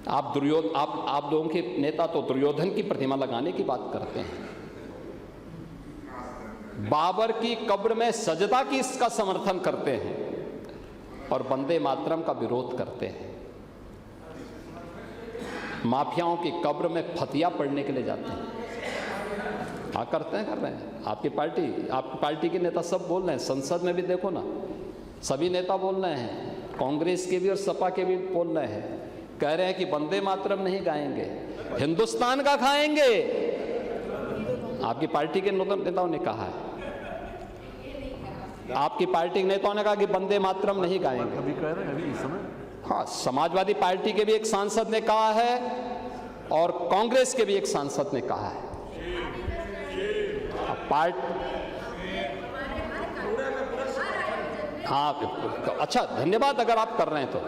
आप लोगों के नेता तो दुर्योधन की प्रतिमा लगाने की बात करते हैं, बाबर की कब्र में सजदा की इसका समर्थन करते हैं और वंदे मातरम का विरोध करते हैं। माफियाओं की कब्र में फतिया पढ़ने के लिए जाते हैं। हाँ, करते हैं, कर रहे हैं। आपकी पार्टी के नेता सब बोल रहे हैं, संसद में भी देखो ना, सभी नेता बोल रहे हैं, कांग्रेस के भी और सपा के भी बोल रहे हैं, कह रहे हैं कि वंदे मातरम नहीं गाएंगे, हिंदुस्तान का खाएंगे। आपकी पार्टी के नेताओं ने कहा है, आपकी पार्टी के नेताओं ने कहा कि वंदे मातरम नहीं गाएंगे। अभी कह रहे हैं, अभी इस समय। हाँ, समाजवादी पार्टी के भी एक सांसद ने कहा है और कांग्रेस के भी एक सांसद ने कहा है। हाँ, अच्छा, धन्यवाद अगर आप कर रहे हैं तो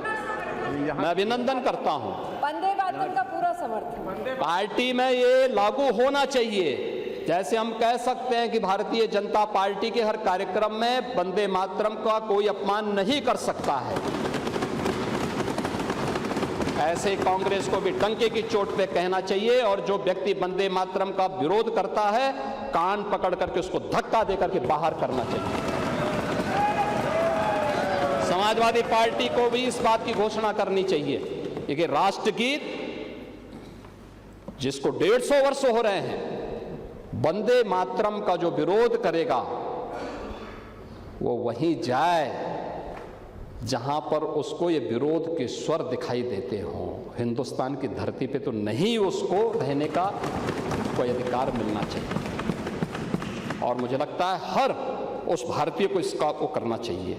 मैं अभिनंदन करता हूं। वंदे मातरम का पूरा समर्थन पार्टी में ये लागू होना चाहिए। जैसे हम कह सकते हैं कि भारतीय जनता पार्टी के हर कार्यक्रम में वंदे मातरम का कोई अपमान नहीं कर सकता है, ऐसे कांग्रेस को भी डंके की चोट पे कहना चाहिए और जो व्यक्ति वंदे मातरम का विरोध करता है कान पकड़ करके उसको धक्का देकर के बाहर करना चाहिए। समाजवादी पार्टी को भी इस बात की घोषणा करनी चाहिए कि राष्ट्रगीत जिसको 150 वर्ष हो रहे हैं, वंदे मातरम का जो विरोध करेगा वो वहीं जाए जहां पर उसको ये विरोध के स्वर दिखाई देते हों। हिंदुस्तान की धरती पे तो नहीं उसको रहने का कोई अधिकार मिलना चाहिए और मुझे लगता है हर उस भारतीय को इसका वो करना चाहिए।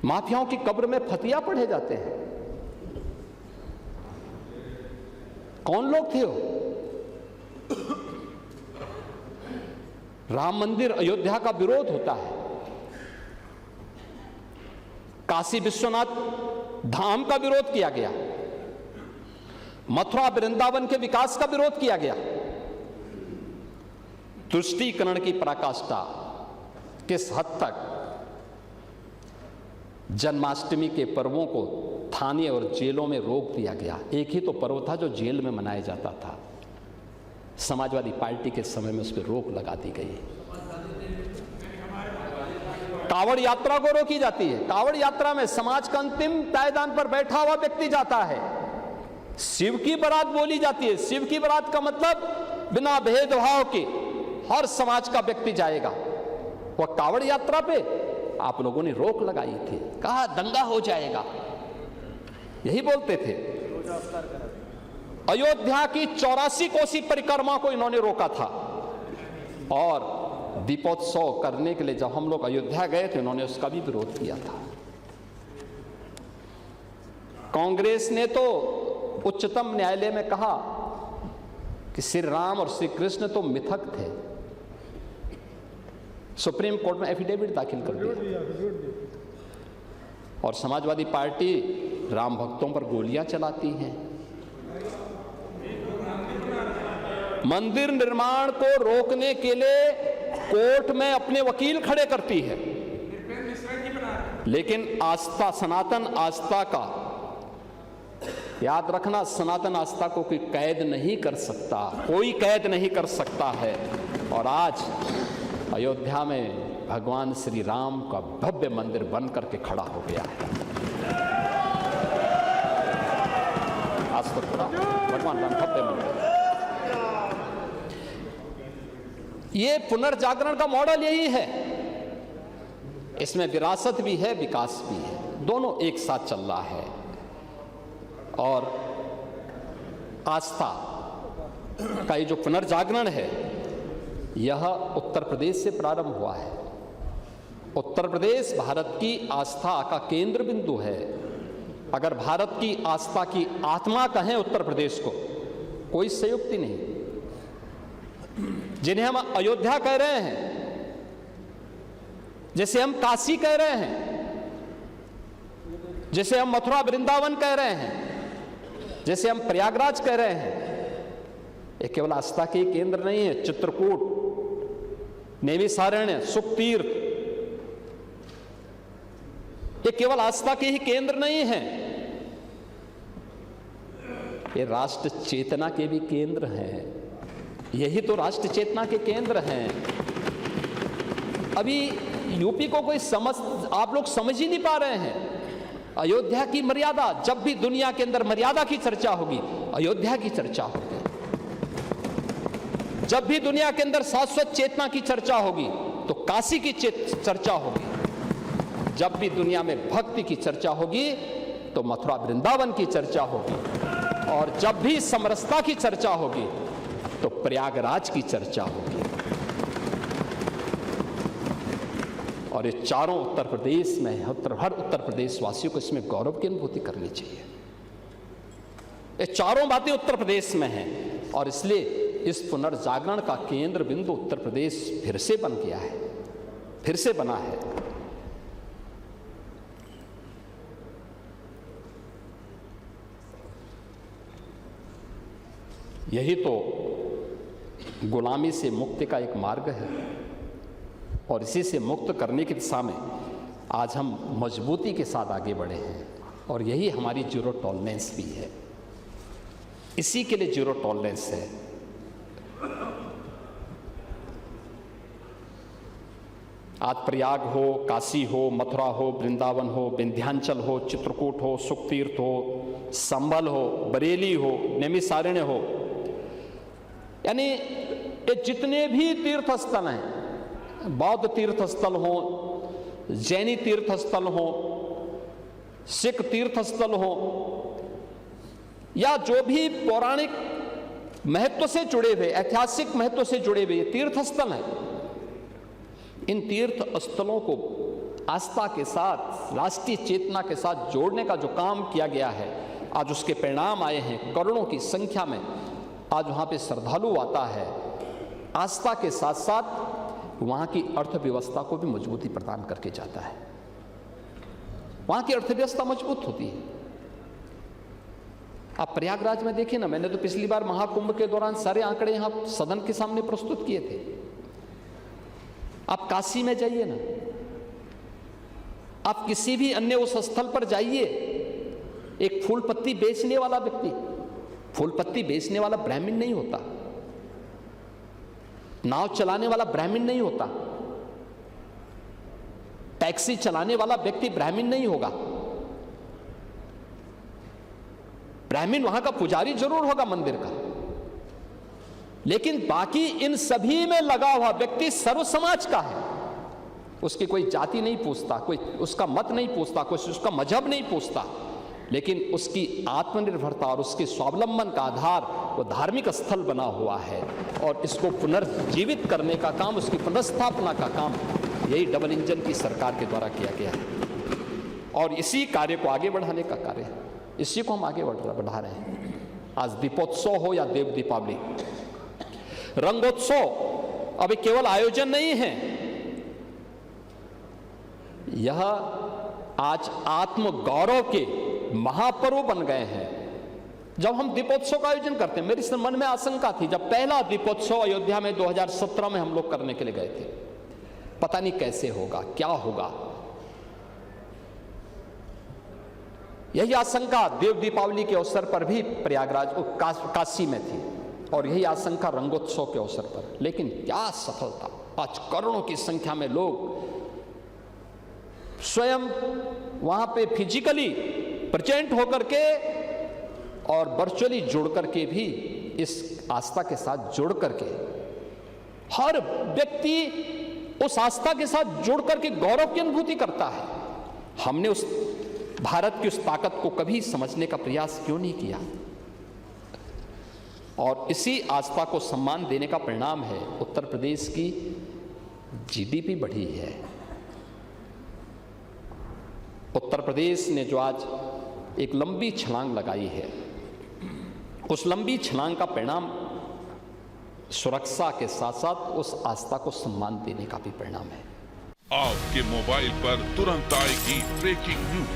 माफियाओं की कब्र में फतिया पढ़े जाते हैं। कौन लोग थे वो? राम मंदिर अयोध्या का विरोध होता है, काशी विश्वनाथ धाम का विरोध किया गया, मथुरा वृंदावन के विकास का विरोध किया गया, तुष्टीकरण की पराकाष्ठा किस हद तक, जन्माष्टमी के पर्वों को थाने और जेलों में रोक दिया गया। एक ही तो पर्व था जो जेल में मनाया जाता था, समाजवादी पार्टी के समय में उस पर रोक लगा दी गई। कावड़ यात्रा को रोकी जाती है। कावड़ यात्रा में समाज का अंतिम पायदान पर बैठा हुआ व्यक्ति जाता है, शिव की बारात बोली जाती है। शिव की बारात का मतलब बिना भेदभाव के हर समाज का व्यक्ति जाएगा। वह कावड़ यात्रा पे आप लोगों ने रोक लगाई थी, कहा दंगा हो जाएगा, यही बोलते थे। अयोध्या की 84 कोसी परिक्रमा को इन्होंने रोका था और दीपोत्सव करने के लिए जब हम लोग अयोध्या गए थे इन्होंने उसका भी विरोध किया था। कांग्रेस ने तो उच्चतम न्यायालय में कहा कि श्री राम और श्री कृष्ण तो मिथक थे, सुप्रीम कोर्ट में एफिडेविट दाखिल कर दिया। और समाजवादी पार्टी राम भक्तों पर गोलियां चलाती है। मंदिर निर्माण को रोकने के लिए कोर्ट में अपने वकील खड़े करती है, लेकिन आस्था, सनातन आस्था का याद रखना, सनातन आस्था को कोई कैद नहीं कर सकता, कोई कैद नहीं कर सकता है। और आज अयोध्या में भगवान श्री राम का भव्य मंदिर बन करके खड़ा हो गया है। आज तो भगवान राम भव्य मंदिर, ये पुनर्जागरण का मॉडल यही है। इसमें विरासत भी है, विकास भी है, दोनों एक साथ चल रहा है। और आस्था का ये जो पुनर्जागरण है यह उत्तर प्रदेश से प्रारंभ हुआ है। उत्तर प्रदेश भारत की आस्था का केंद्र बिंदु है। अगर भारत की आस्था की आत्मा कहें उत्तर प्रदेश को, कोई संयुक्ति नहीं। जिन्हें हम अयोध्या कह रहे हैं, जैसे हम काशी कह रहे हैं, जैसे हम मथुरा वृंदावन कह रहे हैं, जैसे हम प्रयागराज कह रहे हैं, ये केवल आस्था के केंद्र नहीं है। चित्रकूट, नैमिषारण्य, सुखतीर्थ, ये केवल आस्था के ही केंद्र नहीं है। ये राष्ट्र चेतना के भी केंद्र हैं। यही तो राष्ट्र चेतना के केंद्र हैं। अभी यूपी को कोई आप लोग समझ ही नहीं पा रहे हैं। अयोध्या की मर्यादा, जब भी दुनिया के अंदर मर्यादा की चर्चा होगी, अयोध्या की चर्चा होगी। जब भी दुनिया के अंदर शाश्वत चेतना की चर्चा होगी तो काशी की चर्चा होगी। जब भी दुनिया में भक्ति की चर्चा होगी तो मथुरा वृंदावन की चर्चा होगी। और जब भी समरसता की चर्चा होगी तो प्रयागराज की चर्चा होगी। और ये चारों उत्तर प्रदेश में, हर उत्तर प्रदेश वासियों को इसमें गौरव की अनुभूति करनी चाहिए। ये चारों बातें उत्तर प्रदेश में हैं और इसलिए इस पुनर्जागरण का केंद्र बिंदु उत्तर प्रदेश फिर से बन गया है, फिर से बना है। यही तो गुलामी से मुक्ति का एक मार्ग है और इसी से मुक्त करने की दिशा में आज हम मजबूती के साथ आगे बढ़े हैं और यही हमारी जीरो टॉलरेंस भी है। इसी के लिए जीरो टॉलरेंस है। आज प्रयाग हो, काशी हो, मथुरा हो, वृंदावन हो, विंध्याचल हो, चित्रकूट हो, सुखतीर्थ हो, संभल हो, बरेली हो, नैमिषारण्य हो, यानी ये जितने भी तीर्थ स्थल हैं, बौद्ध तीर्थ स्थल हो, जैनी तीर्थ स्थल हो, सिख तीर्थ स्थल हो, या जो भी पौराणिक महत्व से जुड़े हुए, ऐतिहासिक महत्व से जुड़े हुए तीर्थ स्थल हैं, इन तीर्थ स्थलों को आस्था के साथ, राष्ट्रीय चेतना के साथ जोड़ने का जो काम किया गया है, आज उसके परिणाम आए हैं। करोड़ों की संख्या में आज वहाँ पे श्रद्धालु आता है। आस्था के साथ साथ वहाँ की अर्थव्यवस्था को भी मजबूती प्रदान करके जाता है। वहाँ की अर्थव्यवस्था मजबूत होती है। आप प्रयागराज में देखिए ना, मैंने तो पिछली बार महाकुंभ के दौरान सारे आंकड़े यहाँ सदन के सामने प्रस्तुत किए थे। आप काशी में जाइए ना, आप किसी भी अन्य उस स्थल पर जाइए, एक फूल पत्ती बेचने वाला व्यक्ति, फूल पत्ती बेचने वाला ब्राह्मण नहीं होता, नाव चलाने वाला ब्राह्मण नहीं होता, टैक्सी चलाने वाला व्यक्ति ब्राह्मण नहीं होगा। ब्राह्मण वहां का पुजारी जरूर होगा मंदिर का, लेकिन बाकी इन सभी में लगा हुआ व्यक्ति सर्व समाज का है। उसकी कोई जाति नहीं पूछता, कोई उसका मत नहीं पूछता, कोई उसका मजहब नहीं पूछता, लेकिन उसकी आत्मनिर्भरता और उसके स्वावलंबन का आधार वो धार्मिक स्थल बना हुआ है। और इसको पुनर्जीवित करने का काम, उसकी पुनर्स्थापना का काम यही डबल इंजन की सरकार के द्वारा किया गया है और इसी कार्य को आगे बढ़ाने का कार्य है। इसी को हम आगे बढ़ा रहे हैं। आज दीपोत्सव हो या देव दीपावली, रंगोत्सव अभी केवल आयोजन नहीं है, यह आज आत्म गौरव के महापर्व बन गए हैं। जब हम दीपोत्सव का आयोजन करते हैं, मेरे मन में आशंका थी, जब पहला दीपोत्सव अयोध्या में 2017 में हम लोग करने के लिए गए थे, पता नहीं कैसे होगा, क्या होगा। यही आशंका देव दीपावली के अवसर पर भी प्रयागराज काशी में थी और यही आशंका रंगोत्सव के अवसर पर। लेकिन क्या सफलता, आज करोड़ों की संख्या में लोग स्वयं वहां पे फिजिकली प्रेजेंट होकर के और वर्चुअली जुड़ करके भी इस आस्था के साथ जुड़ करके, हर व्यक्ति उस आस्था के साथ जुड़ करके गौरव की अनुभूति करता है। हमने उस भारत की उस ताकत को कभी समझने का प्रयास क्यों नहीं किया? और इसी आस्था को सम्मान देने का परिणाम है उत्तर प्रदेश की जीडीपी बढ़ी है। उत्तर प्रदेश ने जो आज एक लंबी छलांग लगाई है, उस लंबी छलांग का परिणाम सुरक्षा के साथ साथ उस आस्था को सम्मान देने का भी परिणाम है। आपके मोबाइल पर तुरंत आएगी ब्रेकिंग न्यूज,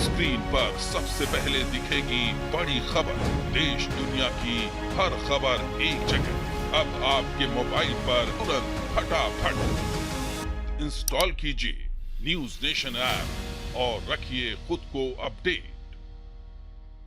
स्क्रीन पर सबसे पहले दिखेगी बड़ी खबर, देश दुनिया की हर खबर एक जगह। अब आपके मोबाइल पर तुरंत फटाफट इंस्टॉल कीजिए न्यूज नेशन ऐप और रखिए खुद को अपडेट।